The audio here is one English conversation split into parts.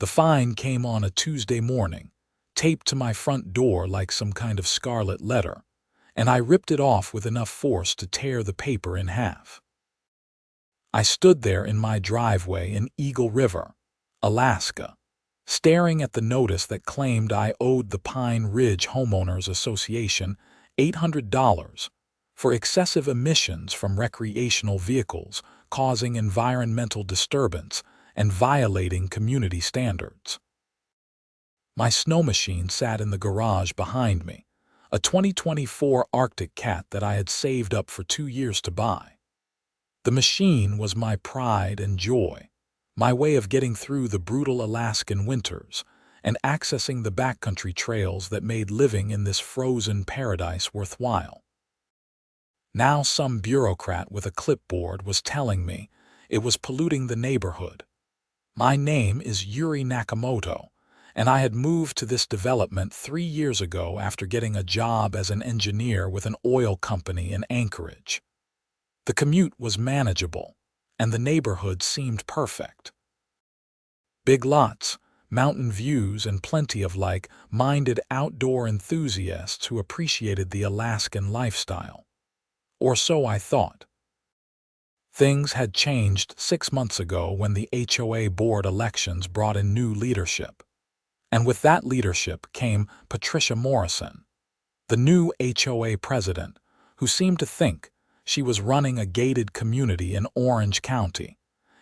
The fine came on a Tuesday morning, taped to my front door like some kind of scarlet letter, and I ripped it off with enough force to tear the paper in half. I stood there in my driveway in Eagle River, Alaska, staring at the notice that claimed I owed the Pine Ridge Homeowners Association $800 for excessive emissions from recreational vehicles causing environmental disturbance and violating community standards. My snow machine sat in the garage behind me, a 2024 Arctic Cat that I had saved up for 2 years to buy. The machine was my pride and joy, my way of getting through the brutal Alaskan winters and accessing the backcountry trails that made living in this frozen paradise worthwhile. Now some bureaucrat with a clipboard was telling me it was polluting the neighborhood. My name is Yuri Nakamoto, and I had moved to this development 3 years ago after getting a job as an engineer with an oil company in Anchorage. The commute was manageable, and the neighborhood seemed perfect. Big lots, mountain views, and plenty of like-minded outdoor enthusiasts who appreciated the Alaskan lifestyle. Or so I thought. Things had changed 6 months ago when the HOA board elections brought in new leadership. And with that leadership came Patricia Morrison, the new HOA president, who seemed to think she was running a gated community in Orange County,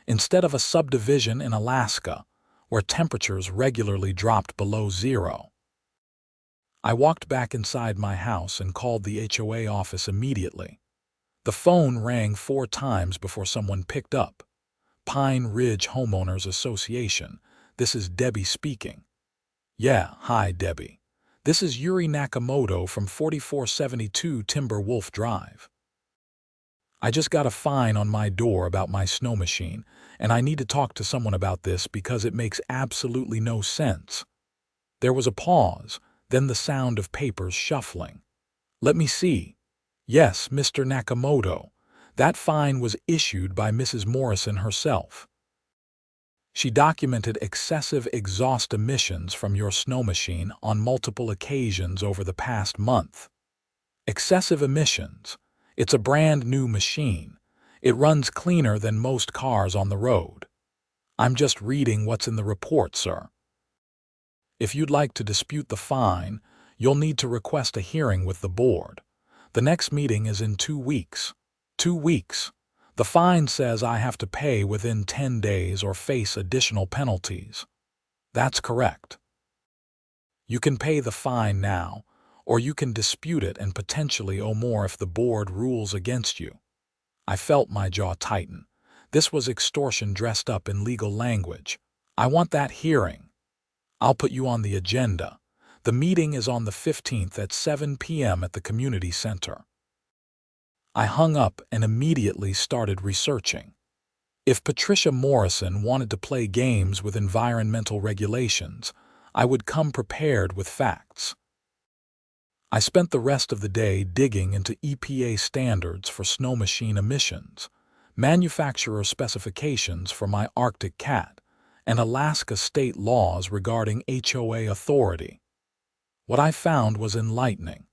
instead of a subdivision in Alaska, where temperatures regularly dropped below zero. I walked back inside my house and called the HOA office immediately. The phone rang 4 times before someone picked up. Pine Ridge Homeowners Association, this is Debbie speaking. Yeah, hi Debbie. This is Yuri Nakamoto from 4472 Timberwolf Drive. I just got a fine on my door about my snow machine, and I need to talk to someone about this because it makes absolutely no sense. There was a pause, then the sound of papers shuffling. Let me see. Yes, Mr. Nakamoto. That fine was issued by Mrs. Morrison herself. She documented excessive exhaust emissions from your snow machine on multiple occasions over the past month. Excessive emissions. It's a brand new machine. It runs cleaner than most cars on the road. I'm just reading what's in the report, sir. If you'd like to dispute the fine, you'll need to request a hearing with the board. The next meeting is in 2 weeks. 2 weeks. The fine says I have to pay within 10 days or face additional penalties. That's correct. You can pay the fine now, or you can dispute it and potentially owe more if the board rules against you. I felt my jaw tighten. This was extortion dressed up in legal language. I want that hearing. I'll put you on the agenda. The meeting is on the 15th at 7 p.m. at the community center. I hung up and immediately started researching. If Patricia Morrison wanted to play games with environmental regulations, I would come prepared with facts. I spent the rest of the day digging into EPA standards for snow machine emissions, manufacturer specifications for my Arctic Cat, and Alaska state laws regarding HOA authority. What I found was enlightening.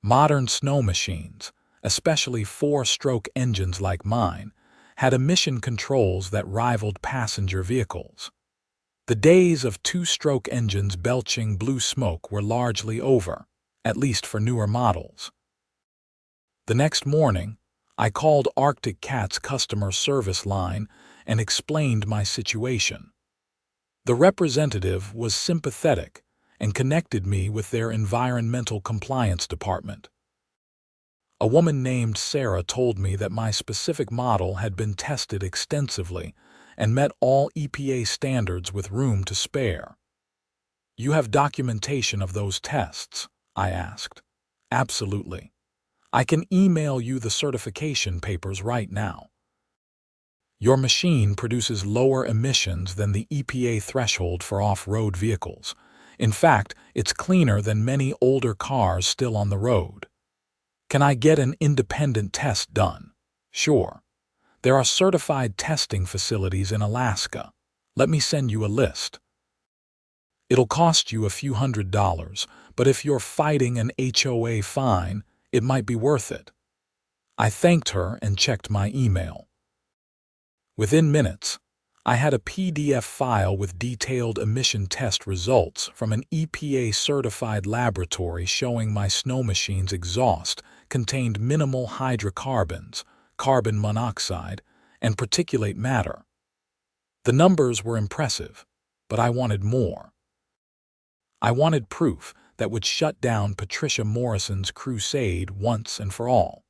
Modern snow machines, especially 4-stroke engines like mine, had emission controls that rivaled passenger vehicles. The days of 2-stroke engines belching blue smoke were largely over, at least for newer models. The next morning, I called Arctic Cat's customer service line and explained my situation. The representative was sympathetic and connected me with their environmental compliance department. A woman named Sarah told me that my specific model had been tested extensively and met all EPA standards with room to spare. You have documentation of those tests? I asked. Absolutely. I can email you the certification papers right now. Your machine produces lower emissions than the EPA threshold for off-road vehicles. In fact, it's cleaner than many older cars still on the road. Can I get an independent test done? Sure. There are certified testing facilities in Alaska. Let me send you a list. It'll cost you a few $100s, but if you're fighting an HOA fine, it might be worth it. I thanked her and checked my email. Within minutes, I had a PDF file with detailed emission test results from an EPA-certified laboratory showing my Snowmachine's exhaust contained minimal hydrocarbons, carbon monoxide, and particulate matter. The numbers were impressive, but I wanted more. I wanted proof that would shut down Patricia Morrison's crusade once and for all.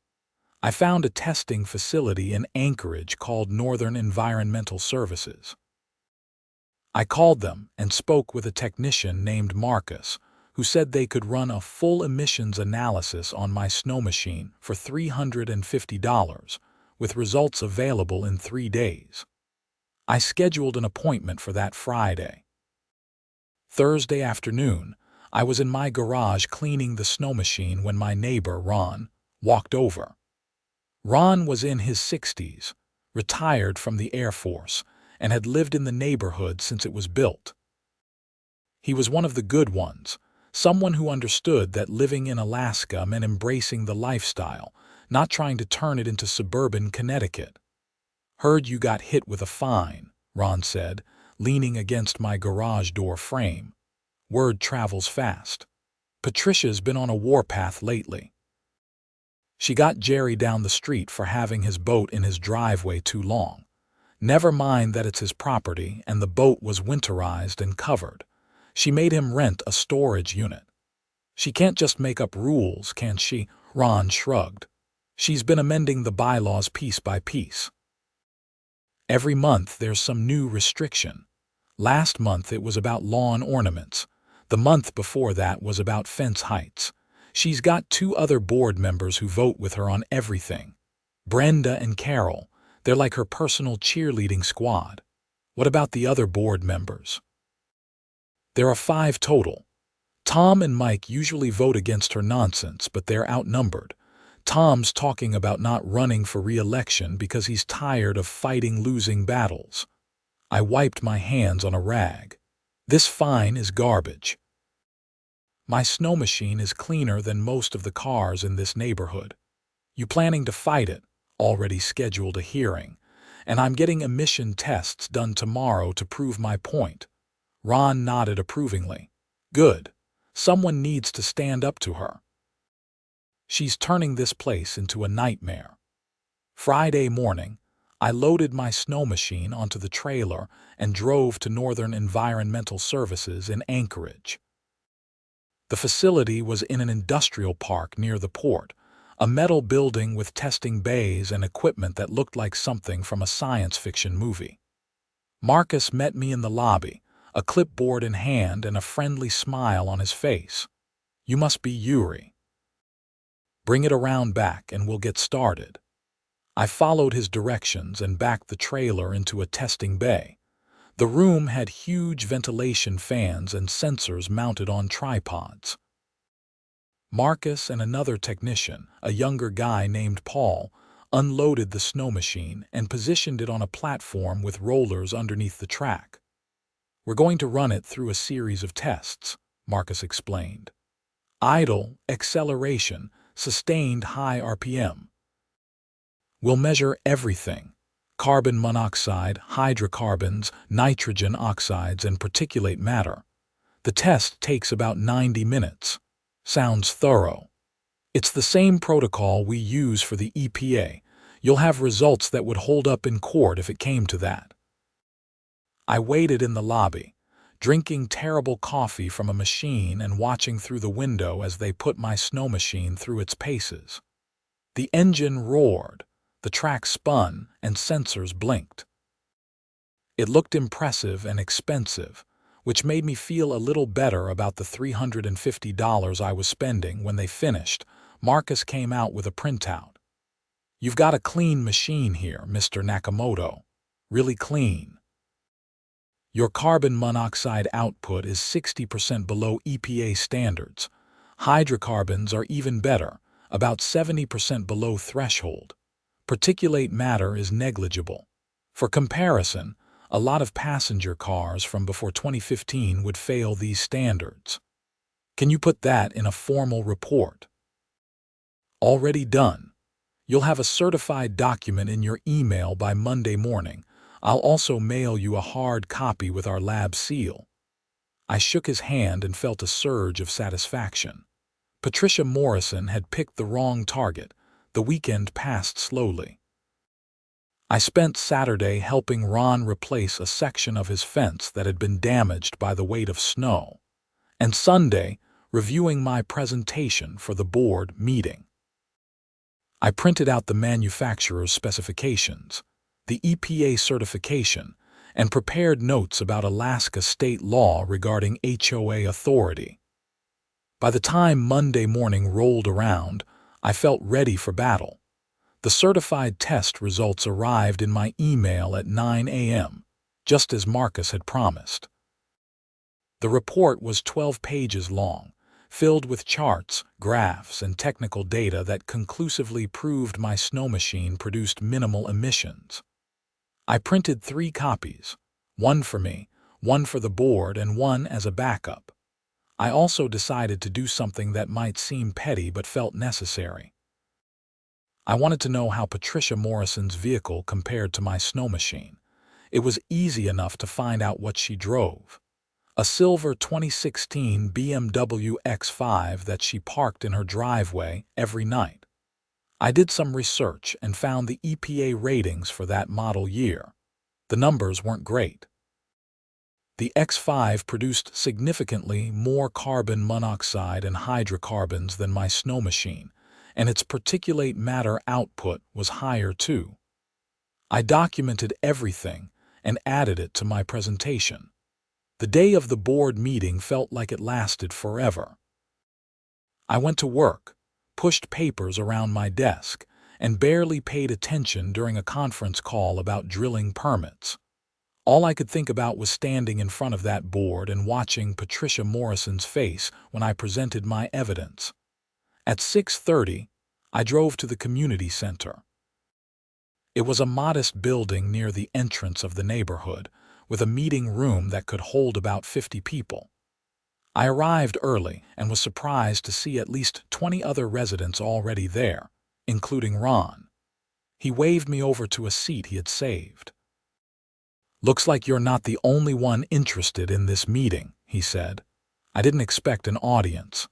I found a testing facility in Anchorage called Northern Environmental Services. I called them and spoke with a technician named Marcus, who said they could run a full emissions analysis on my Snowmachine for $350, with results available in 3 days. I scheduled an appointment for that Friday. Thursday afternoon, I was in my garage cleaning the Snowmachine when my neighbor, Ron, walked over. Ron was in his 60s, retired from the Air Force, and had lived in the neighborhood since it was built. He was one of the good ones, someone who understood that living in Alaska meant embracing the lifestyle, not trying to turn it into suburban Connecticut. "Heard you got hit with a fine," Ron said, leaning against my garage door frame. "Word travels fast. Patricia's been on a warpath lately. She got Jerry down the street for having his boat in his driveway too long. Never mind that it's his property and the boat was winterized and covered. She made him rent a storage unit. She can't just make up rules, can she?" Ron shrugged. "She's been amending the bylaws piece by piece. Every month there's some new restriction. Last month it was about lawn ornaments. The month before that was about fence heights. She's got 2 other board members who vote with her on everything. Brenda and Carol, they're like her personal cheerleading squad." "What about the other board members?" "There are 5 total. Tom and Mike usually vote against her nonsense, but they're outnumbered. Tom's talking about not running for re-election because he's tired of fighting losing battles." I wiped my hands on a rag. "This fine is garbage. My Snowmachine is cleaner than most of the cars in this neighborhood. You planning to fight it? Already scheduled a hearing, and I'm getting emission tests done tomorrow to prove my point." Ron nodded approvingly. "Good. Someone needs to stand up to her. She's turning this place into a nightmare." Friday morning, I loaded my Snowmachine onto the trailer and drove to Northern Environmental Services in Anchorage. The facility was in an industrial park near the port, a metal building with testing bays and equipment that looked like something from a science fiction movie. Marcus met me in the lobby, a clipboard in hand and a friendly smile on his face. "You must be Yuri. Bring it around back and we'll get started." I followed his directions and backed the trailer into a testing bay. The room had huge ventilation fans and sensors mounted on tripods. Marcus and another technician, a younger guy named Paul, unloaded the Snowmachine and positioned it on a platform with rollers underneath the track. "We're going to run it through a series of tests," Marcus explained. "Idle, acceleration, sustained high RPM. We'll measure everything: carbon monoxide, hydrocarbons, nitrogen oxides, and particulate matter. The test takes about 90 minutes. Sounds thorough. It's the same protocol we use for the EPA. You'll have results that would hold up in court if it came to that." I waited in the lobby, drinking terrible coffee from a machine and watching through the window as they put my Snowmachine through its paces. The engine roared, the track spun, and sensors blinked. It looked impressive and expensive, which made me feel a little better about the $350 I was spending. When they finished, Marcus came out with a printout. "You've got a clean machine here, Mr. Nakamoto. Really clean. Your carbon monoxide output is 60% below EPA standards. Hydrocarbons are even better, about 70% below threshold. Particulate matter is negligible. For comparison, A lot of passenger cars from before 2015 would fail these standards. Can you put that in a formal report? Already done. You'll have a certified document in your email by Monday morning. I'll also mail you a hard copy with our lab seal. I shook his hand and felt a surge of satisfaction. Patricia Morrison had picked the wrong target. The weekend passed slowly. I spent Saturday helping Ron replace a section of his fence that had been damaged by the weight of snow, and Sunday reviewing my presentation for the board meeting. I printed out the manufacturer's specifications, the EPA certification, and prepared notes about Alaska state law regarding HOA authority. By the time Monday morning rolled around, I felt ready for battle. The certified test results arrived in my email at 9 a.m., just as Marcus had promised. The report was 12 pages long, filled with charts, graphs, and technical data that conclusively proved my Snowmachine produced minimal emissions. I printed 3 copies, one for me, one for the board, and one as a backup. I also decided to do something that might seem petty but felt necessary. I wanted to know how Patricia Morrison's vehicle compared to my Snowmachine. It was easy enough to find out what she drove. A silver 2016 BMW X5 that she parked in her driveway every night. I did some research and found the EPA ratings for that model year. The numbers weren't great. The X5 produced significantly more carbon monoxide and hydrocarbons than my Snowmachine, and its particulate matter output was higher too. I documented everything and added it to my presentation. The day of the board meeting felt like it lasted forever. I went to work, pushed papers around my desk, and barely paid attention during a conference call about drilling permits. All I could think about was standing in front of that board and watching Patricia Morrison's face when I presented my evidence. At 6:30, I drove to the community center. It was a modest building near the entrance of the neighborhood, with a meeting room that could hold about 50 people. I arrived early and was surprised to see at least 20 other residents already there, including Ron. He waved me over to a seat he had saved. "Looks like you're not the only one interested in this meeting," he said. "I didn't expect an audience.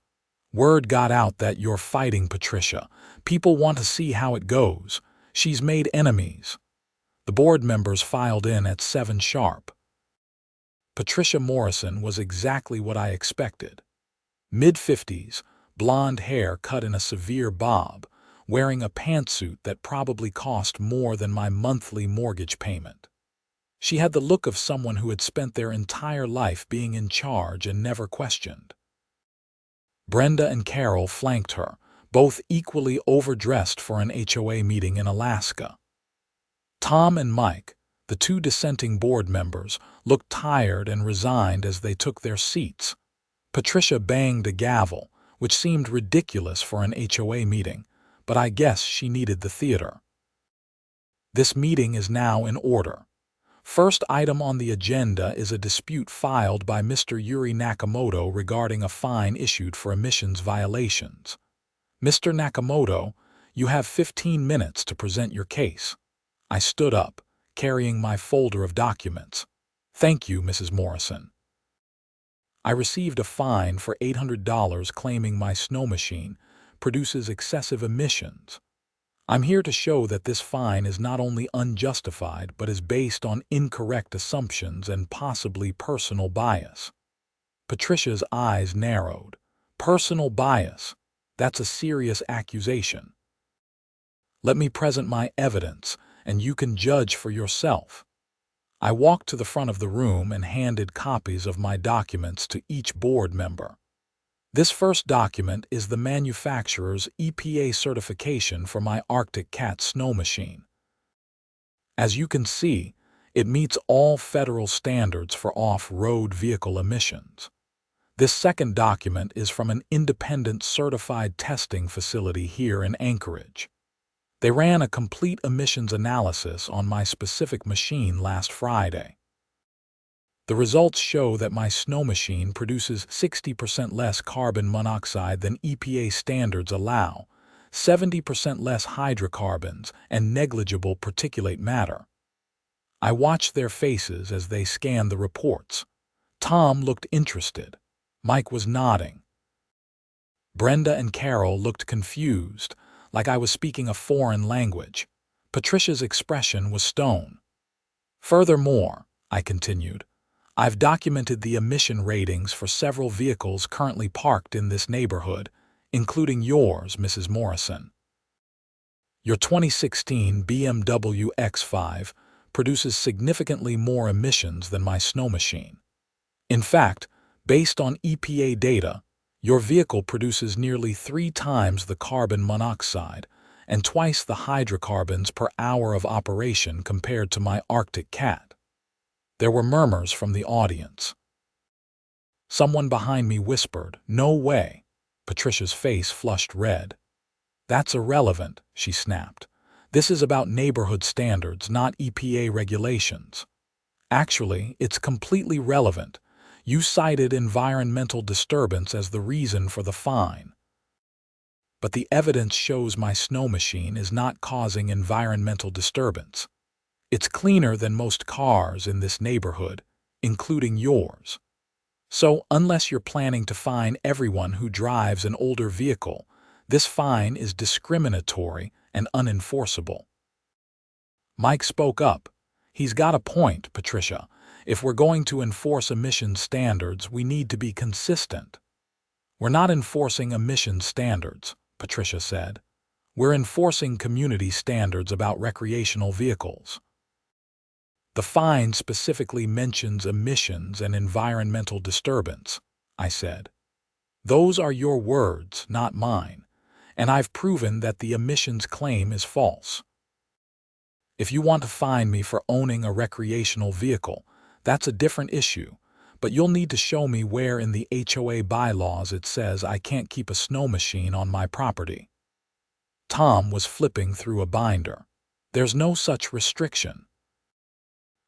Word got out that you're fighting Patricia. People want to see how it goes. She's made enemies." The board members filed in at 7 sharp. Patricia Morrison was exactly what I expected. Mid-50s, blonde hair cut in a severe bob, wearing a pantsuit that probably cost more than my monthly mortgage payment. She had the look of someone who had spent their entire life being in charge and never questioned. Brenda and Carol flanked her, both equally overdressed for an HOA meeting in Alaska. Tom and Mike, the 2 dissenting board members, looked tired and resigned as they took their seats. Patricia banged a gavel, which seemed ridiculous for an HOA meeting, but I guess she needed the theater. This meeting is now in order. First item on the agenda is a dispute filed by Mr. Yuri Nakamoto regarding a fine issued for emissions violations. Mr. Nakamoto, you have 15 minutes to present your case. I stood up, carrying my folder of documents. Thank you, Mrs. Morrison. I received a fine for $800 claiming my Snowmachine produces excessive emissions. I'm here to show that this fine is not only unjustified but is based on incorrect assumptions and possibly personal bias. Patricia's eyes narrowed. Personal bias? That's a serious accusation. Let me present my evidence, and you can judge for yourself. I walked to the front of the room and handed copies of my documents to each board member. This first document is the manufacturer's EPA certification for my Arctic Cat Snowmachine. As you can see, it meets all federal standards for off-road vehicle emissions. This second document is from an independent certified testing facility here in Anchorage. They ran a complete emissions analysis on my specific machine last Friday. The results show that my snow machine produces 60% less carbon monoxide than EPA standards allow, 70% less hydrocarbons, and negligible particulate matter. I watched their faces as they scanned the reports. Tom looked interested. Mike was nodding. Brenda and Carol looked confused, like I was speaking a foreign language. Patricia's expression was stone. Furthermore, I continued, I've documented the emission ratings for several vehicles currently parked in this neighborhood, including yours, Mrs. Morrison. Your 2016 BMW X5 produces significantly more emissions than my snow machine. In fact, based on EPA data, your vehicle produces nearly 3 times the carbon monoxide and twice the hydrocarbons per hour of operation compared to my Arctic Cat. There were murmurs from the audience. Someone behind me whispered, "No way." Patricia's face flushed red. "That's irrelevant," she snapped. "This is about neighborhood standards, not EPA regulations." "Actually, it's completely relevant. You cited environmental disturbance as the reason for the fine. But the evidence shows my snow machine is not causing environmental disturbance. It's cleaner than most cars in this neighborhood, including yours. So, unless you're planning to fine everyone who drives an older vehicle, this fine is discriminatory and unenforceable." Mike spoke up. "He's got a point, Patricia. If we're going to enforce emission standards, we need to be consistent." "We're not enforcing emission standards," Patricia said. "We're enforcing community standards about recreational vehicles." "The fine specifically mentions emissions and environmental disturbance," I said. "Those are your words, not mine, and I've proven that the emissions claim is false. If you want to fine me for owning a recreational vehicle, that's a different issue, but you'll need to show me where in the HOA bylaws it says I can't keep a snow machine on my property." Tom was flipping through a binder. "There's no such restriction.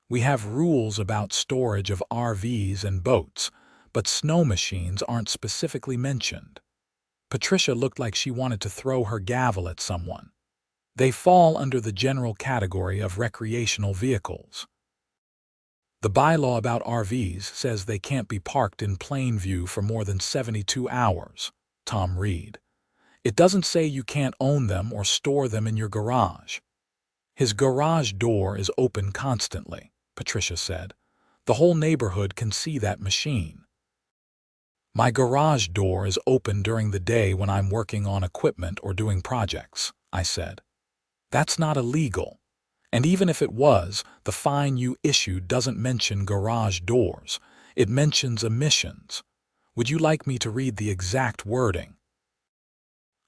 We have rules about storage of RVs and boats, but snow machines aren't specifically mentioned." Patricia looked like she wanted to throw her gavel at someone. "They fall under the general category of recreational vehicles. The bylaw about RVs says they can't be parked in plain view for more than 72 hours, Tom read. "It doesn't say you can't own them or store them in your garage." "His garage door is open constantly," Patricia said. "The whole neighborhood can see that machine." "My garage door is open during the day when I'm working on equipment or doing projects," I said. "That's not illegal. And even if it was, the fine you issued doesn't mention garage doors. It mentions emissions. Would you like me to read the exact wording?"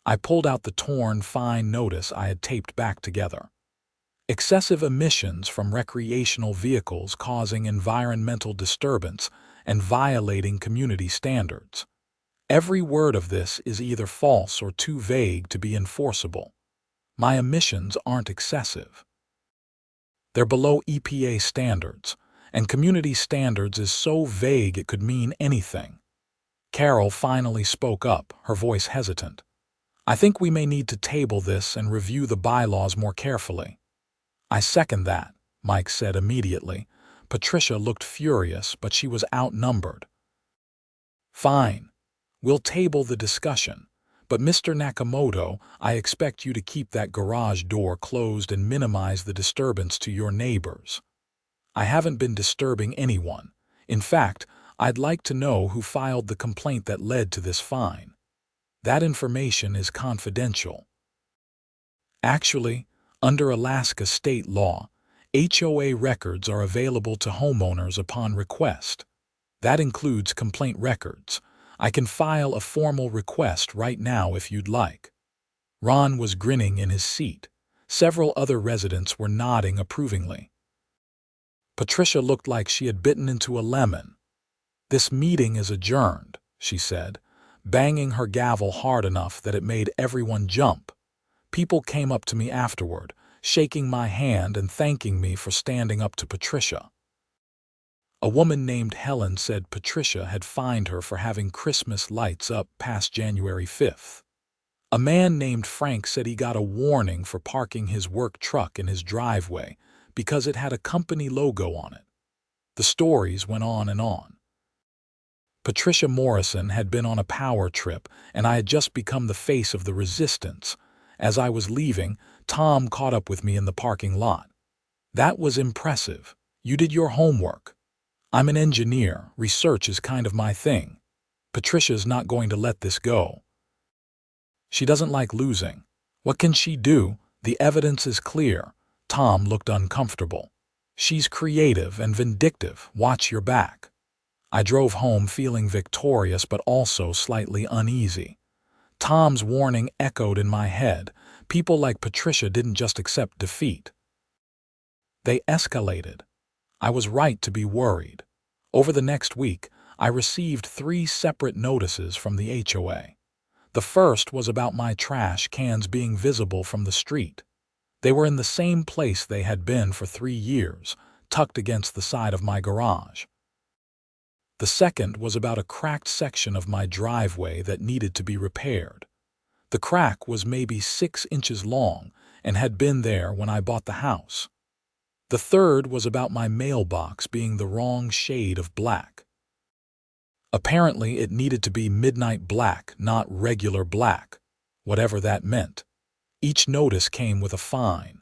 I pulled out the torn fine notice I had taped back together. "Excessive emissions from recreational vehicles causing environmental disturbance and violating community standards." Every word of this is either false or too vague to be enforceable. My emissions aren't excessive. They're below EPA standards, and community standards is so vague it could mean anything. Carol finally spoke up, her voice hesitant. "I think we may need to table this and review the bylaws more carefully." "I second that," Mike said immediately. Patricia looked furious, but she was outnumbered. "Fine. We'll table the discussion. But Mr. Nakamoto, I expect you to keep that garage door closed and minimize the disturbance to your neighbors." "I haven't been disturbing anyone. In fact, I'd like to know who filed the complaint that led to this fine. That information is confidential." Actually, under Alaska state law, HOA records are available to homeowners upon request. That includes complaint records. I can file a formal request right now if you'd like. Ron was grinning in his seat. Several other residents were nodding approvingly. Patricia looked like she had bitten into a lemon. "This meeting is adjourned," she said, banging her gavel hard enough that it made everyone jump. People came up to me afterward, shaking my hand and thanking me for standing up to Patricia. A woman named Helen said Patricia had fined her for having Christmas lights up past January 5th. A man named Frank said he got a warning for parking his work truck in his driveway because it had a company logo on it. The stories went on and on. Patricia Morrison had been on a power trip, and I had just become the face of the resistance. As I was leaving, Tom caught up with me in the parking lot. "That was impressive. You did your homework. I'm an engineer. Research is kind of my thing. Patricia's not going to let this go. She doesn't like losing. What can she do? The evidence is clear." Tom looked uncomfortable. "She's creative and vindictive. Watch your back." I drove home feeling victorious but also slightly uneasy. Tom's warning echoed in my head. People like Patricia didn't just accept defeat. They escalated. I was right to be worried. Over the next week, I received 3 separate notices from the HOA. The first was about my trash cans being visible from the street. They were in the same place they had been for 3 years, tucked against the side of my garage. The second was about a cracked section of my driveway that needed to be repaired. The crack was maybe 6 inches long and had been there when I bought the house. The third was about my mailbox being the wrong shade of black. Apparently, it needed to be midnight black, not regular black, whatever that meant. Each notice came with a fine.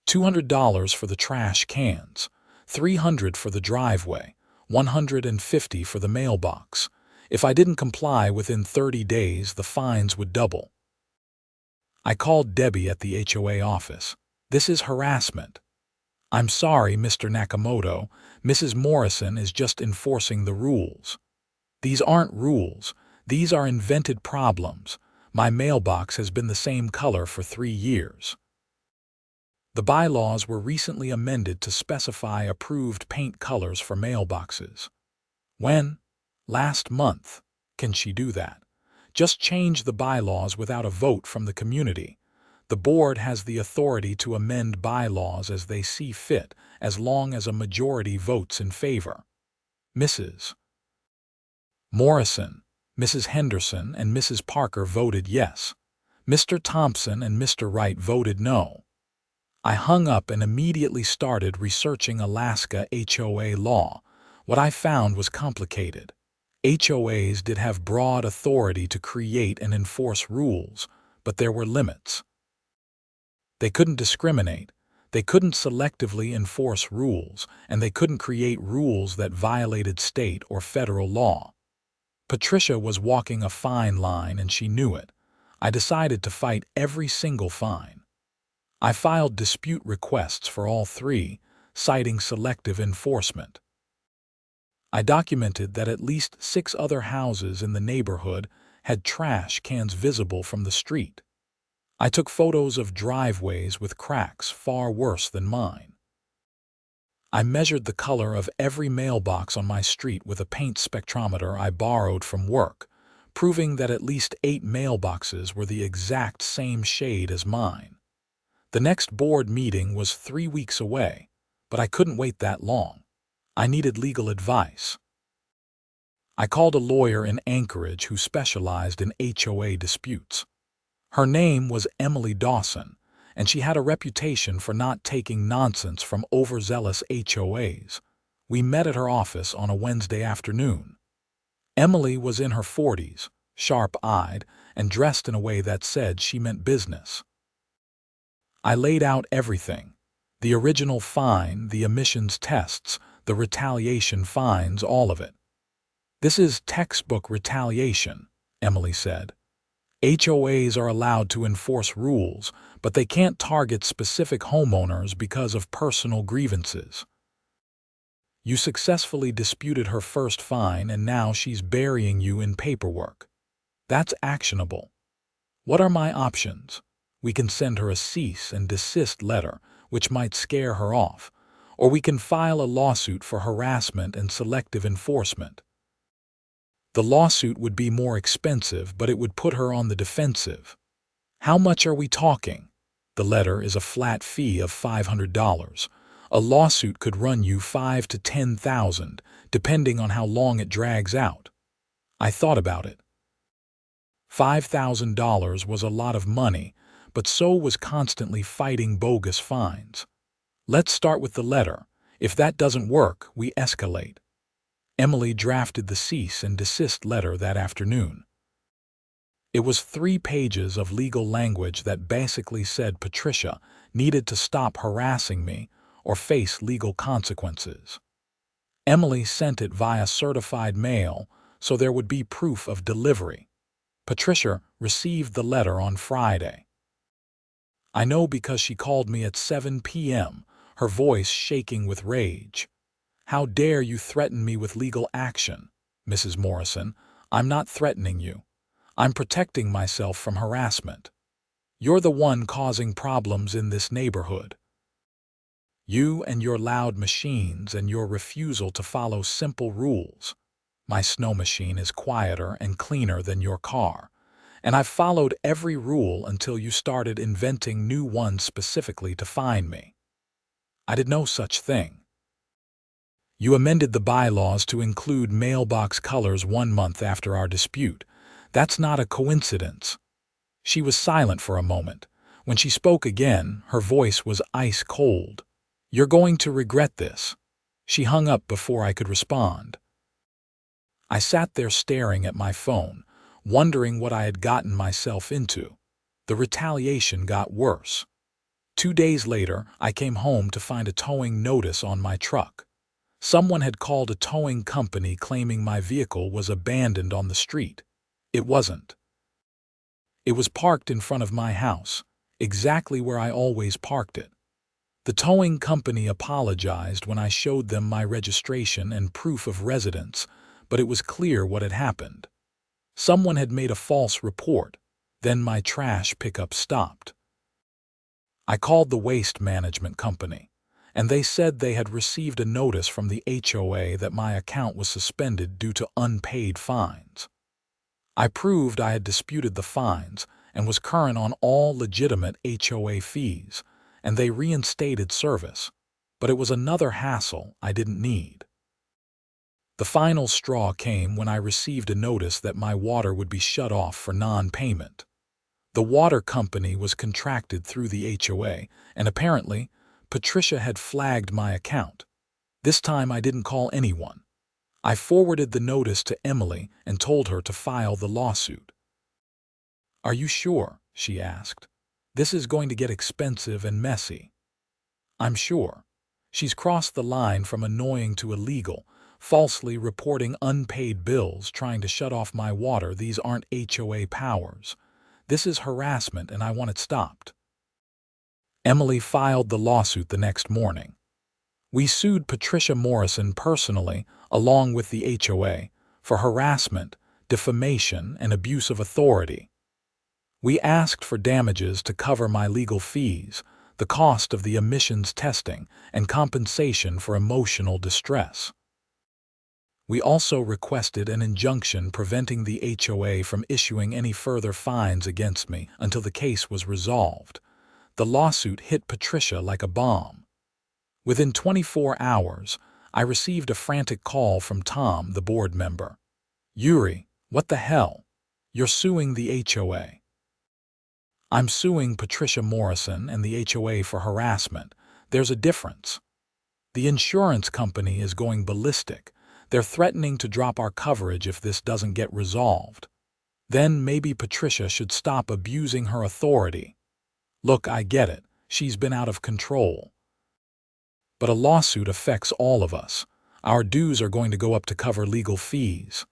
$200 for the trash cans, $300 for the driveway, $150 for the mailbox. If I didn't comply within 30 days, the fines would double. I called Debbie at the HOA office. "This is harassment." "I'm sorry, Mr. Nakamoto. Mrs. Morrison is just enforcing the rules." "These aren't rules. These are invented problems. My mailbox has been the same color for 3 years." The bylaws were recently amended to specify approved paint colors for mailboxes. When? Last month. Can she do that? Just change the bylaws without a vote from the community. The board has the authority to amend bylaws as they see fit, as long as a majority votes in favor. Mrs. Morrison, Mrs. Henderson, and Mrs. Parker voted yes. Mr. Thompson and Mr. Wright voted no. I hung up and immediately started researching Alaska HOA law. What I found was complicated. HOAs did have broad authority to create and enforce rules, but there were limits. They couldn't discriminate, they couldn't selectively enforce rules, and they couldn't create rules that violated state or federal law. Patricia was walking a fine line and she knew it. I decided to fight every single fine. I filed dispute requests for all 3, citing selective enforcement. I documented that at least 6 other houses in the neighborhood had trash cans visible from the street. I took photos of driveways with cracks far worse than mine. I measured the color of every mailbox on my street with a paint spectrometer I borrowed from work, proving that at least 8 mailboxes were the exact same shade as mine. The next board meeting was 3 weeks away, but I couldn't wait that long. I needed legal advice. I called a lawyer in Anchorage who specialized in HOA disputes. Her name was Emily Dawson, and she had a reputation for not taking nonsense from overzealous HOAs. We met at her office on a Wednesday afternoon. Emily was in her 40s, sharp-eyed, and dressed in a way that said she meant business. I laid out everything: the original fine, the emissions tests, the retaliation fines, all of it. "This is textbook retaliation," Emily said. "HOAs are allowed to enforce rules, but they can't target specific homeowners because of personal grievances. You successfully disputed her first fine and now she's burying you in paperwork. That's actionable. What are my options? We can send her a cease and desist letter, which might scare her off, or we can file a lawsuit for harassment and selective enforcement. The lawsuit would be more expensive, but it would put her on the defensive. How much are we talking? The letter is a flat fee of $500. A lawsuit could run you 5 to 10,000, depending on how long it drags out. I thought about it. $5,000 was a lot of money, but so was constantly fighting bogus fines. Let's start with the letter. If that doesn't work, we escalate. Emily drafted the cease and desist letter that afternoon. It was 3 pages of legal language that basically said Patricia needed to stop harassing me or face legal consequences. Emily sent it via certified mail, so there would be proof of delivery. Patricia received the letter on Friday. I know because she called me at 7 p.m., her voice shaking with rage. "How dare you threaten me with legal action, Mrs. Morrison? I'm not threatening you. I'm protecting myself from harassment. You're the one causing problems in this neighborhood. You and your loud machines and your refusal to follow simple rules. My snow machine is quieter and cleaner than your car, and I've followed every rule until you started inventing new ones specifically to fine me. I did no such thing. You amended the bylaws to include mailbox colors 1 month after our dispute. That's not a coincidence." She was silent for a moment. When she spoke again, her voice was ice cold. "You're going to regret this." She hung up before I could respond. I sat there staring at my phone, wondering what I had gotten myself into. The retaliation got worse. 2 days later, I came home to find a towing notice on my truck. Someone had called a towing company claiming my vehicle was abandoned on the street. It wasn't. It was parked in front of my house, exactly where I always parked it. The towing company apologized when I showed them my registration and proof of residence, but it was clear what had happened. Someone had made a false report. Then my trash pickup stopped. I called the waste management company, and they said they had received a notice from the HOA that my account was suspended due to unpaid fines. I proved I had disputed the fines and was current on all legitimate HOA fees, and they reinstated service, but it was another hassle I didn't need. The final straw came when I received a notice that my water would be shut off for non-payment. The water company was contracted through the HOA, and apparently, Patricia had flagged my account. This time I didn't call anyone. I forwarded the notice to Emily and told her to file the lawsuit. "Are you sure?" she asked. "This is going to get expensive and messy." "I'm sure. She's crossed the line from annoying to illegal, falsely reporting unpaid bills, trying to shut off my water. These aren't HOA powers. This is harassment and I want it stopped." Emily filed the lawsuit the next morning. We sued Patricia Morrison personally, along with the HOA, for harassment, defamation, and abuse of authority. We asked for damages to cover my legal fees, the cost of the emissions testing, and compensation for emotional distress. We also requested an injunction preventing the HOA from issuing any further fines against me until the case was resolved. The lawsuit hit Patricia like a bomb. Within 24 hours, I received a frantic call from Tom, the board member. "Yuri, what the hell? You're suing the HOA." "I'm suing Patricia Morrison and the HOA for harassment. There's a difference. The insurance company is going ballistic. They're threatening to drop our coverage if this doesn't get resolved. Then maybe Patricia should stop abusing her authority. Look, I get it. She's been out of control. But a lawsuit affects all of us. Our dues are going to go up to cover legal fees.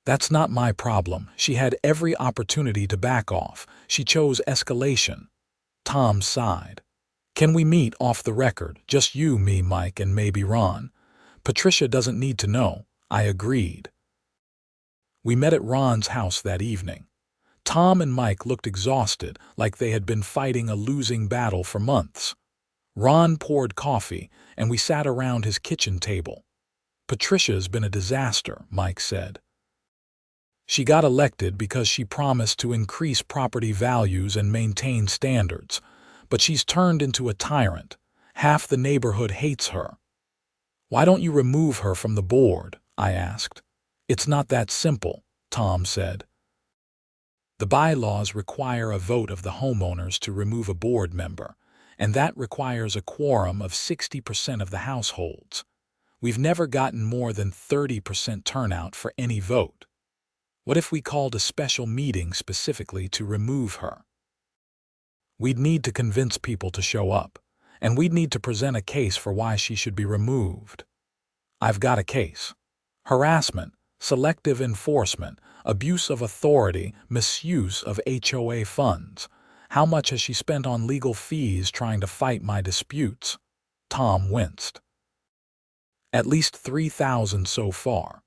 That's not my problem. She had every opportunity to back off. She chose escalation." Tom sighed. "Can we meet off the record? Just you, me, Mike, and maybe Ron. Patricia doesn't need to know." I agreed. We met at Ron's house that evening. Tom and Mike looked exhausted, like they had been fighting a losing battle for months. Ron poured coffee, and we sat around his kitchen table. "Patricia's been a disaster," Mike said. "She got elected because she promised to increase property values and maintain standards, but she's turned into a tyrant, Half the neighborhood hates her. Why don't you remove her from the board? I asked. It's not that simple, Tom said. The bylaws require a vote of the homeowners to remove a board member, and that requires a quorum of 60% of the households. We've never gotten more than 30% turnout for any vote. What if we called a special meeting specifically to remove her? We'd need to convince people to show up, and we'd need to present a case for why she should be removed. I've got a case. Harassment, selective enforcement, abuse of authority, misuse of HOA funds. How much has she spent on legal fees trying to fight my disputes? Tom winced. At least $3,000 so far.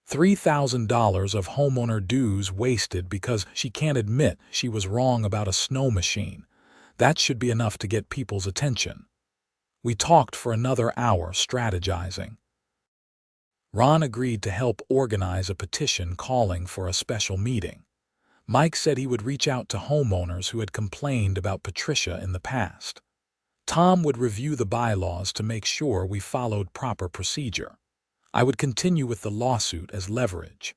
$3,000 of homeowner dues wasted because she can't admit she was wrong about a snow machine. That should be enough to get people's attention. We talked for another hour strategizing. Ron agreed to help organize a petition calling for a special meeting. Mike said he would reach out to homeowners who had complained about Patricia in the past. Tom would review the bylaws to make sure we followed proper procedure. I would continue with the lawsuit as leverage.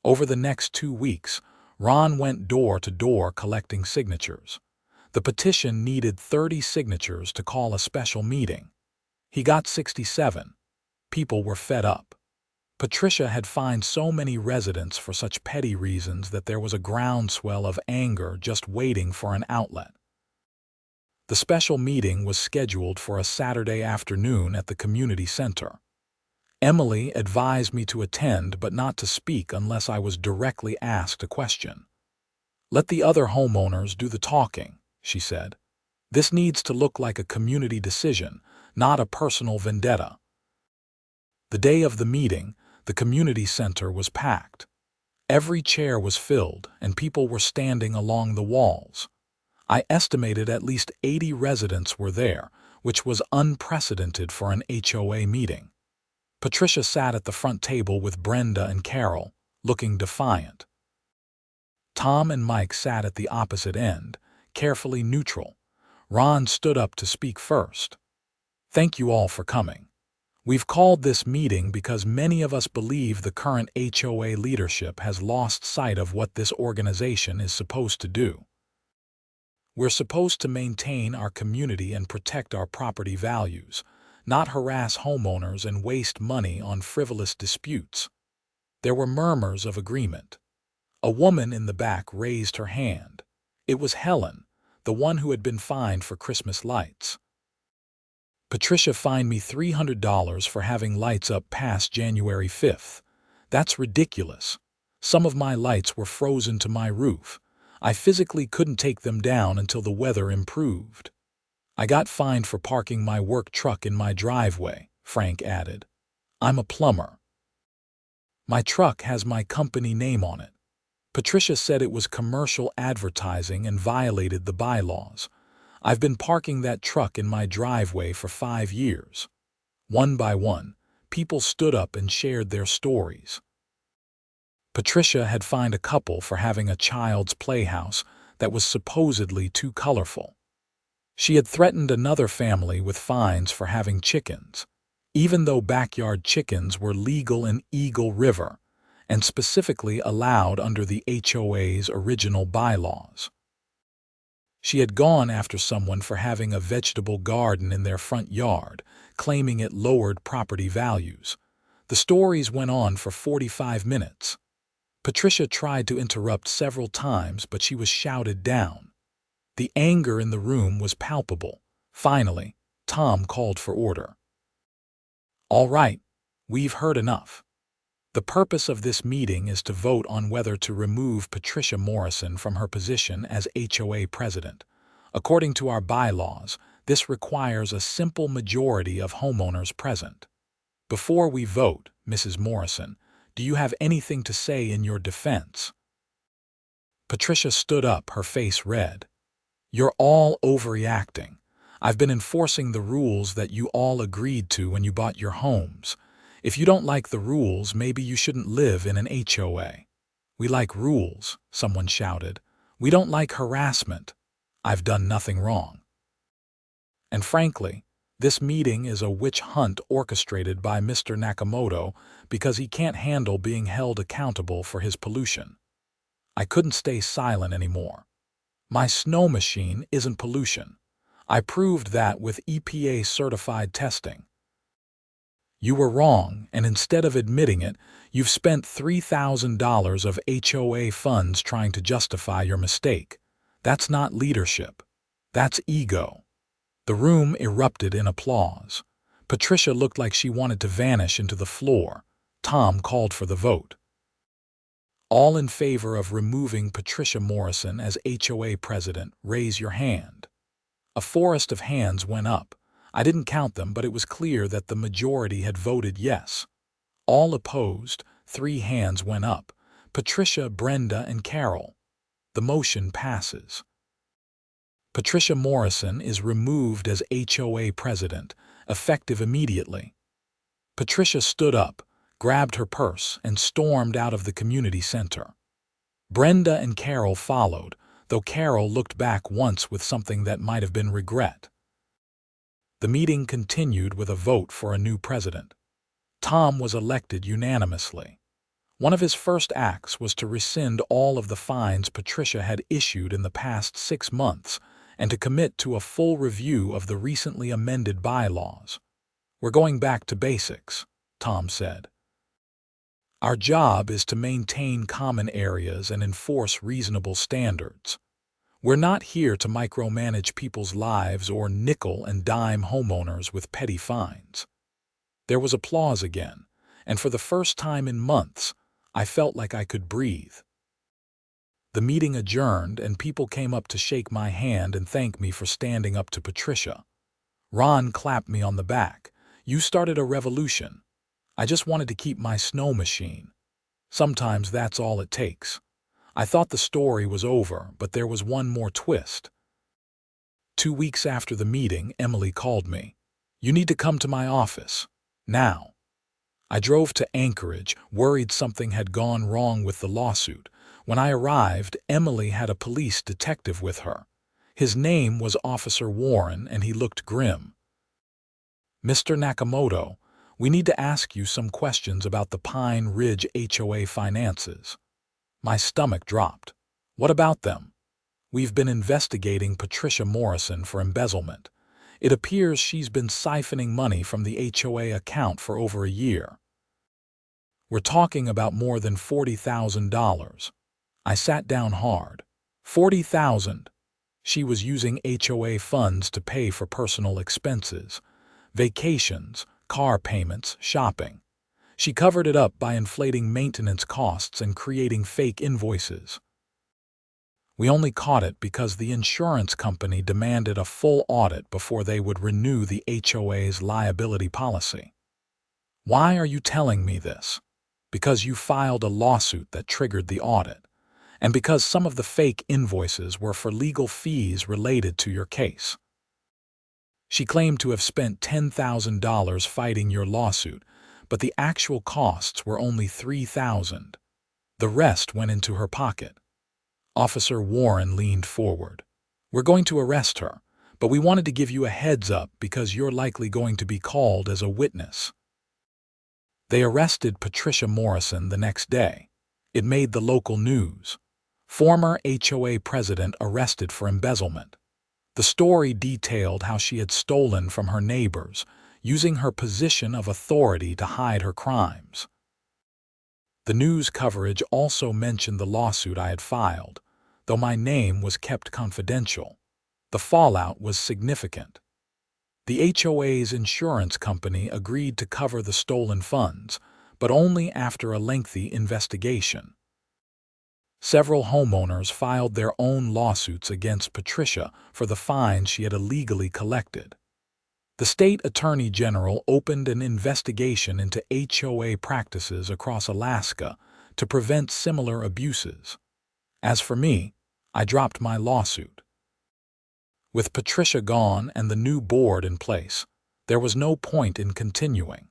Over the next 2 weeks, Ron went door to door collecting signatures. The petition needed 30 signatures to call a special meeting. He got 67. People were fed up. Patricia had fined so many residents for such petty reasons that there was a groundswell of anger just waiting for an outlet. The special meeting was scheduled for a Saturday afternoon at the community center. Emily advised me to attend but not to speak unless I was directly asked a question. "Let the other homeowners do the talking," she said. "This needs to look like a community decision, not a personal vendetta." The day of the meeting, the community center was packed. Every chair was filled, and people were standing along the walls. I estimated at least 80 residents were there, which was unprecedented for an HOA meeting. Patricia sat at the front table with Brenda and Carol, looking defiant. Tom and Mike sat at the opposite end, carefully neutral. Ron stood up to speak first. "Thank you all for coming. We've called this meeting because many of us believe the current HOA leadership has lost sight of what this organization is supposed to do. We're supposed to maintain our community and protect our property values, not harass homeowners and waste money on frivolous disputes." There were murmurs of agreement. A woman in the back raised her hand. It was Helen, the one who had been fined for Christmas lights. "Patricia fined me $300 for having lights up past January 5th. That's ridiculous. Some of my lights were frozen to my roof. I physically couldn't take them down until the weather improved. I got fined for parking my work truck in my driveway," Frank added. "I'm a plumber. My truck has my company name on it. Patricia said it was commercial advertising and violated the bylaws. I've been parking that truck in my driveway for 5 years. One by one, people stood up and shared their stories. Patricia had fined a couple for having a child's playhouse that was supposedly too colorful. She had threatened another family with fines for having chickens, even though backyard chickens were legal in Eagle River and specifically allowed under the HOA's original bylaws. She had gone after someone for having a vegetable garden in their front yard, claiming it lowered property values. The stories went on for 45 minutes. Patricia tried to interrupt several times, but she was shouted down. The anger in the room was palpable. Finally, Tom called for order. "All right, we've heard enough. The purpose of this meeting is to vote on whether to remove Patricia Morrison from her position as HOA president. According to our bylaws, this requires a simple majority of homeowners present. Before we vote, Mrs. Morrison, do you have anything to say in your defense?" Patricia stood up, her face red. "You're all overreacting. I've been enforcing the rules that you all agreed to when you bought your homes. If you don't like the rules, maybe you shouldn't live in an HOA." "We like rules," someone shouted. "We don't like harassment. I've done nothing wrong." And frankly, this meeting is a witch hunt orchestrated by Mr. Nakamoto because he can't handle being held accountable for his pollution. I couldn't stay silent anymore. My snow machine isn't pollution. I proved that with EPA certified testing. You were wrong, and instead of admitting it, you've spent $3,000 of HOA funds trying to justify your mistake. That's not leadership. That's ego. The room erupted in applause. Patricia looked like she wanted to vanish into the floor. Tom called for the vote. All in favor of removing Patricia Morrison as HOA president, raise your hand. A forest of hands went up. I didn't count them, but it was clear that the majority had voted yes. All opposed, 3 hands went up. Patricia, Brenda, and Carol. The motion passes. Patricia Morrison is removed as HOA president, effective immediately. Patricia stood up, grabbed her purse, and stormed out of the community center. Brenda and Carol followed, though Carol looked back once with something that might have been regret. The meeting continued with a vote for a new president. Tom was elected unanimously. One of his first acts was to rescind all of the fines Patricia had issued in the past 6 months and to commit to a full review of the recently amended bylaws. We're going back to basics, Tom said. Our job is to maintain common areas and enforce reasonable standards. We're not here to micromanage people's lives or nickel and dime homeowners with petty fines. There was applause again, and for the first time in months, I felt like I could breathe. The meeting adjourned, and people came up to shake my hand and thank me for standing up to Patricia. Ron clapped me on the back. You started a revolution. I just wanted to keep my snow machine. Sometimes that's all it takes. I thought the story was over, but there was one more twist. 2 weeks after the meeting, Emily called me. You need to come to my office. Now. I drove to Anchorage, worried something had gone wrong with the lawsuit. When I arrived, Emily had a police detective with her. His name was Officer Warren, and he looked grim. Mr. Nakamoto, we need to ask you some questions about the Pine Ridge HOA finances. My stomach dropped. What about them? We've been investigating Patricia Morrison for embezzlement. It appears she's been siphoning money from the HOA account for over a year. We're talking about more than $40,000. I sat down hard. $40,000. She was using HOA funds to pay for personal expenses, vacations, car payments, shopping. She covered it up by inflating maintenance costs and creating fake invoices. We only caught it because the insurance company demanded a full audit before they would renew the HOA's liability policy. Why are you telling me this? Because you filed a lawsuit that triggered the audit, and because some of the fake invoices were for legal fees related to your case. She claimed to have spent $10,000 fighting your lawsuit, but the actual costs were only $3,000. The rest went into her pocket. Officer Warren leaned forward. We're going to arrest her, but we wanted to give you a heads up because you're likely going to be called as a witness. They arrested Patricia Morrison the next day. It made the local news. Former HOA president arrested for embezzlement. The story detailed how she had stolen from her neighbors, using her position of authority to hide her crimes. The news coverage also mentioned the lawsuit I had filed, though my name was kept confidential. The fallout was significant. The HOA's insurance company agreed to cover the stolen funds, but only after a lengthy investigation. Several homeowners filed their own lawsuits against Patricia for the fines she had illegally collected. The state attorney general opened an investigation into HOA practices across Alaska to prevent similar abuses. As for me, I dropped my lawsuit. With Patricia gone and the new board in place, there was no point in continuing.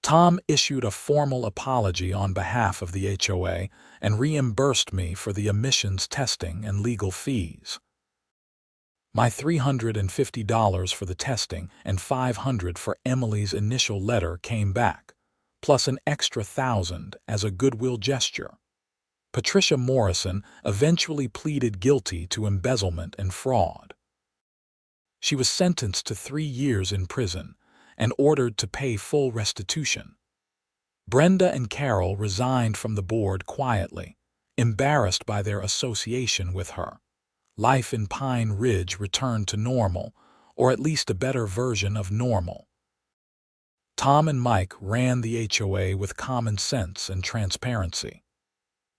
Tom issued a formal apology on behalf of the HOA and reimbursed me for the emissions testing and legal fees. My $350 for the testing and $500 for Emily's initial letter came back, plus an extra $1,000 as a goodwill gesture. Patricia Morrison eventually pleaded guilty to embezzlement and fraud. She was sentenced to 3 years in prison and ordered to pay full restitution. Brenda and Carol resigned from the board quietly, embarrassed by their association with her. Life in Pine Ridge returned to normal, or at least a better version of normal. Tom and Mike ran the HOA with common sense and transparency.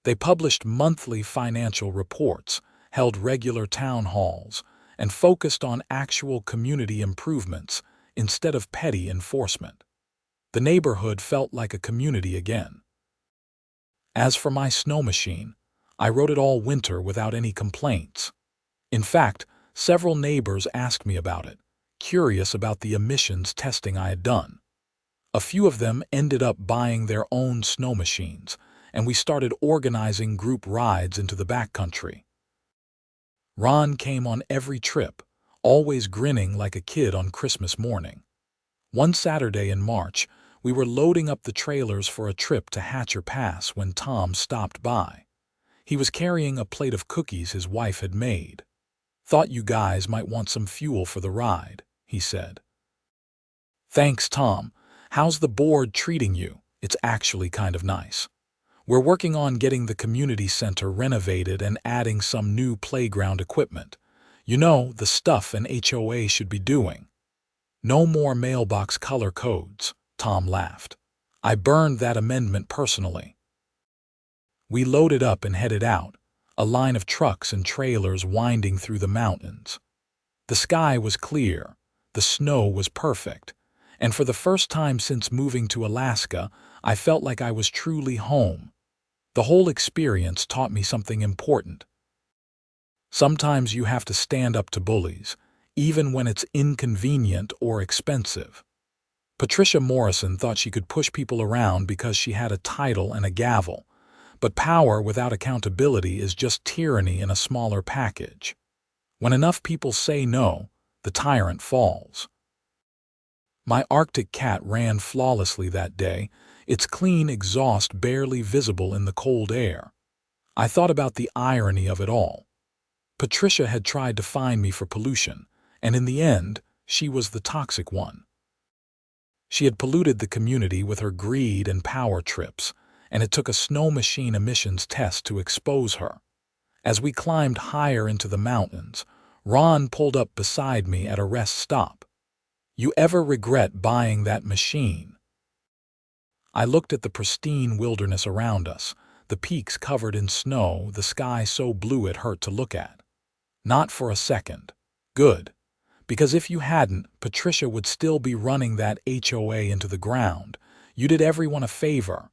They published monthly financial reports, held regular town halls, and focused on actual community improvements instead of petty enforcement. The neighborhood felt like a community again. As for my snow machine, I rode it all winter without any complaints. In fact, several neighbors asked me about it, curious about the emissions testing I had done. A few of them ended up buying their own snow machines, and we started organizing group rides into the backcountry. Ron came on every trip, always grinning like a kid on Christmas morning. One Saturday in March, we were loading up the trailers for a trip to Hatcher Pass when Tom stopped by. He was carrying a plate of cookies his wife had made. "Thought you guys might want some fuel for the ride," he said. "Thanks, Tom. How's the board treating you? It's actually kind of nice. We're working on getting the community center renovated and adding some new playground equipment. You know, the stuff an HOA should be doing." "No more mailbox color codes," Tom laughed. "I burned that amendment personally." We loaded up and headed out, a line of trucks and trailers winding through the mountains. The sky was clear, the snow was perfect, and for the first time since moving to Alaska, I felt like I was truly home. The whole experience taught me something important. Sometimes you have to stand up to bullies, even when it's inconvenient or expensive. Patricia Morrison thought she could push people around because she had a title and a gavel, but power without accountability is just tyranny in a smaller package. When enough people say no, the tyrant falls. My Arctic cat ran flawlessly that day, its clean exhaust barely visible in the cold air. I thought about the irony of it all. Patricia had tried to fine me for pollution, and in the end, she was the toxic one. She had polluted the community with her greed and power trips, and it took a snow machine emissions test to expose her. As we climbed higher into the mountains, Ron pulled up beside me at a rest stop. "You ever regret buying that machine?" I looked at the pristine wilderness around us, the peaks covered in snow, the sky so blue it hurt to look at. "Not for a second." "Good. Because if you hadn't, Patricia would still be running that HOA into the ground. You did everyone a favor."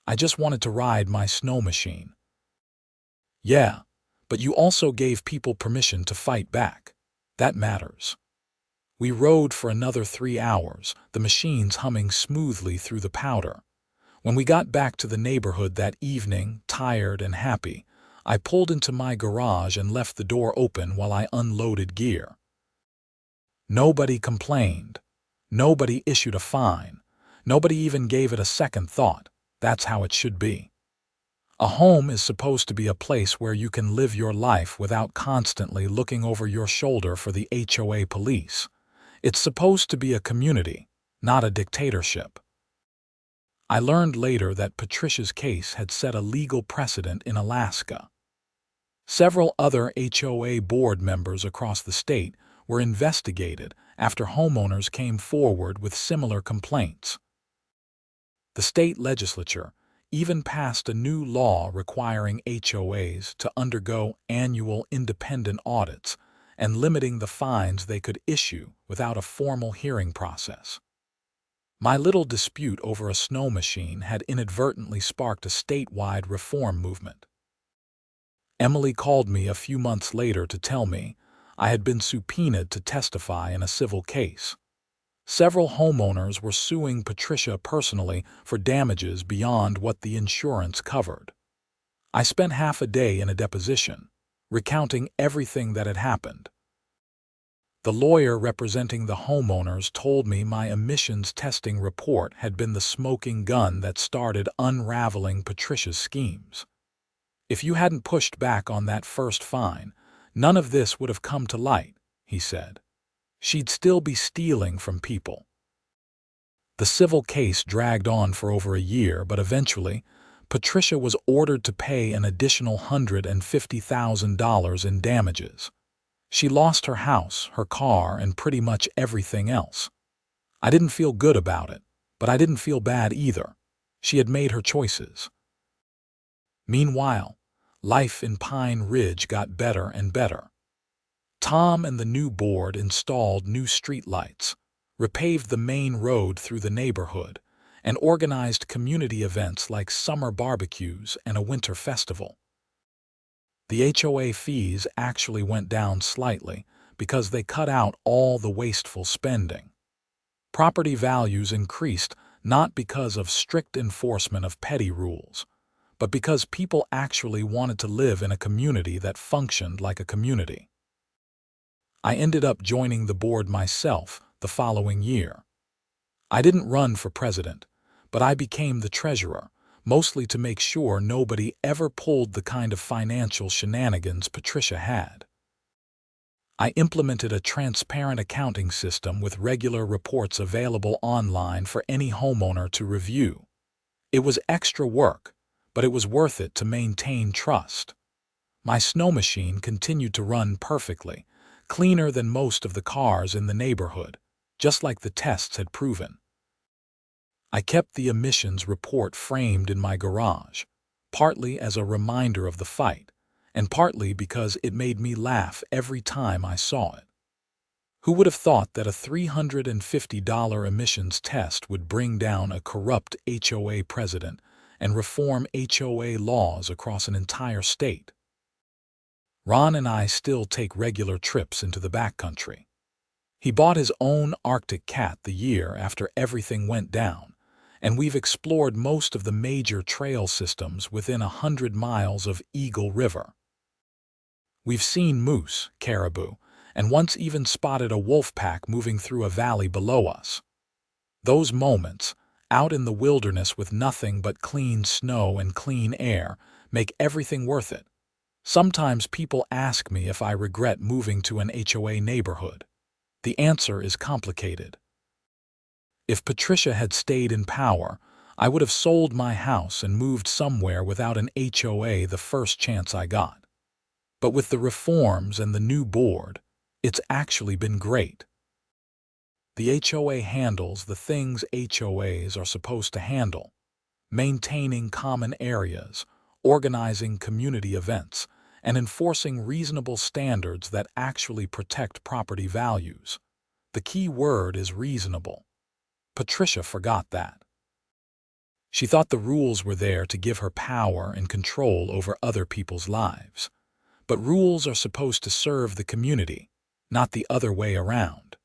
"I just wanted to ride my snow machine." "Yeah, but you also gave people permission to fight back. That matters." We rode for another 3 hours, the machines humming smoothly through the powder. When we got back to the neighborhood that evening, tired and happy, I pulled into my garage and left the door open while I unloaded gear. Nobody complained. Nobody issued a fine. Nobody even gave it a second thought. That's how it should be. A home is supposed to be a place where you can live your life without constantly looking over your shoulder for the HOA police. It's supposed to be a community, not a dictatorship. I learned later that Patricia's case had set a legal precedent in Alaska. Several other HOA board members across the state were investigated after homeowners came forward with similar complaints. The state legislature even passed a new law requiring HOAs to undergo annual independent audits and limiting the fines they could issue without a formal hearing process. My little dispute over a snow machine had inadvertently sparked a statewide reform movement. Emily called me a few months later to tell me I had been subpoenaed to testify in a civil case. Several homeowners were suing Patricia personally for damages beyond what the insurance covered. I spent half a day in a deposition, recounting everything that had happened. The lawyer representing the homeowners told me my emissions testing report had been the smoking gun that started unraveling Patricia's schemes. If you hadn't pushed back on that first fine, none of this would have come to light, he said. She'd still be stealing from people. The civil case dragged on for over a year, but eventually, Patricia was ordered to pay an additional $150,000 in damages. She lost her house, her car, and pretty much everything else. I didn't feel good about it, but I didn't feel bad either. She had made her choices. Meanwhile, life in Pine Ridge got better and better. Tom and the new board installed new streetlights, repaved the main road through the neighborhood, and organized community events like summer barbecues and a winter festival. The HOA fees actually went down slightly because they cut out all the wasteful spending. Property values increased not because of strict enforcement of petty rules, but because people actually wanted to live in a community that functioned like a community. I ended up joining the board myself the following year. I didn't run for president, but I became the treasurer, mostly to make sure nobody ever pulled the kind of financial shenanigans Patricia had. I implemented a transparent accounting system with regular reports available online for any homeowner to review. It was extra work, but it was worth it to maintain trust. My Snowmachine continued to run perfectly, cleaner than most of the cars in the neighborhood, just like the tests had proven. I kept the emissions report framed in my garage, partly as a reminder of the fight, and partly because it made me laugh every time I saw it. Who would have thought that a $350 emissions test would bring down a corrupt HOA president and reform HOA laws across an entire state? Ron and I still take regular trips into the backcountry. He bought his own Arctic cat the year after everything went down, and we've explored most of the major trail systems within 100 miles of Eagle River. We've seen moose, caribou, and once even spotted a wolf pack moving through a valley below us. Those moments, out in the wilderness with nothing but clean snow and clean air, make everything worth it. Sometimes people ask me if I regret moving to an HOA neighborhood. The answer is complicated. If Patricia had stayed in power, I would have sold my house and moved somewhere without an HOA the first chance I got. But with the reforms and the new board, it's actually been great. The HOA handles the things HOAs are supposed to handle: maintaining common areas, organizing community events, and enforcing reasonable standards that actually protect property values. The key word is reasonable. Patricia forgot that. She thought the rules were there to give her power and control over other people's lives. But rules are supposed to serve the community, not the other way around.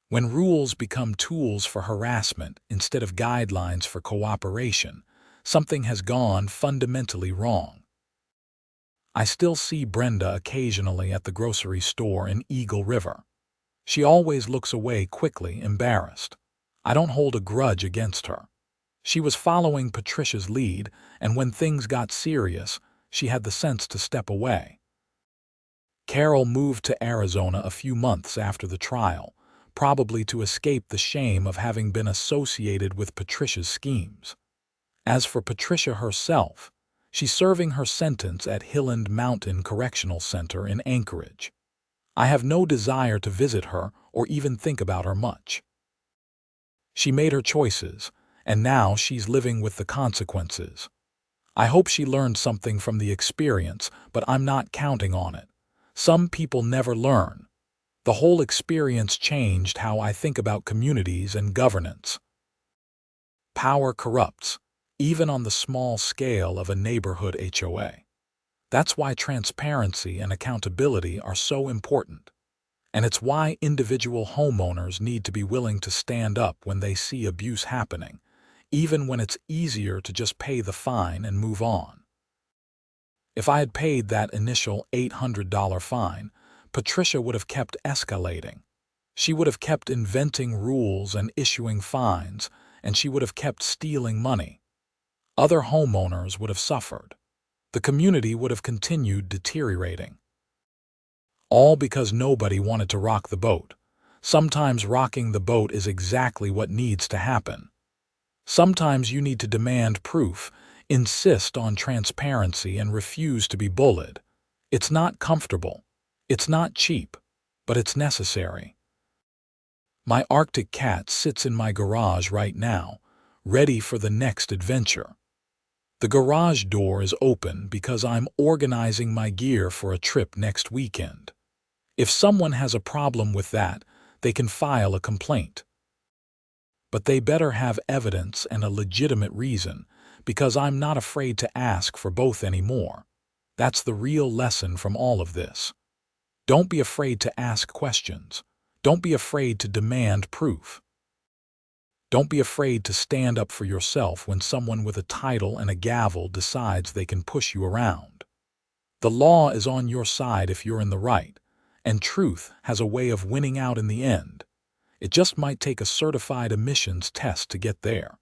When rules become tools for harassment instead of guidelines for cooperation, something has gone fundamentally wrong. I still see Brenda occasionally at the grocery store in Eagle River. She always looks away quickly, embarrassed. I don't hold a grudge against her. She was following Patricia's lead, and when things got serious, she had the sense to step away. Carol moved to Arizona a few months after the trial, probably to escape the shame of having been associated with Patricia's schemes. As for Patricia herself, she's serving her sentence at Hilland Mountain Correctional Center in Anchorage. I have no desire to visit her or even think about her much. She made her choices, and now she's living with the consequences. I hope she learned something from the experience, but I'm not counting on it. Some people never learn. The whole experience changed how I think about communities and governance. Power corrupts, even on the small scale of a neighborhood HOA. That's why transparency and accountability are so important. And it's why individual homeowners need to be willing to stand up when they see abuse happening, even when it's easier to just pay the fine and move on. If I had paid that initial $800 fine, Patricia would have kept escalating. She would have kept inventing rules and issuing fines, and she would have kept stealing money. Other homeowners would have suffered. The community would have continued deteriorating. All because nobody wanted to rock the boat. Sometimes rocking the boat is exactly what needs to happen. Sometimes you need to demand proof, insist on transparency, and refuse to be bullied. It's not comfortable. It's not cheap, but it's necessary. My Arctic cat sits in my garage right now, ready for the next adventure. The garage door is open because I'm organizing my gear for a trip next weekend. If someone has a problem with that, they can file a complaint. But they better have evidence and a legitimate reason, because I'm not afraid to ask for both anymore. That's the real lesson from all of this. Don't be afraid to ask questions. Don't be afraid to demand proof. Don't be afraid to stand up for yourself when someone with a title and a gavel decides they can push you around. The law is on your side if you're in the right, and truth has a way of winning out in the end. It just might take a certified emissions test to get there.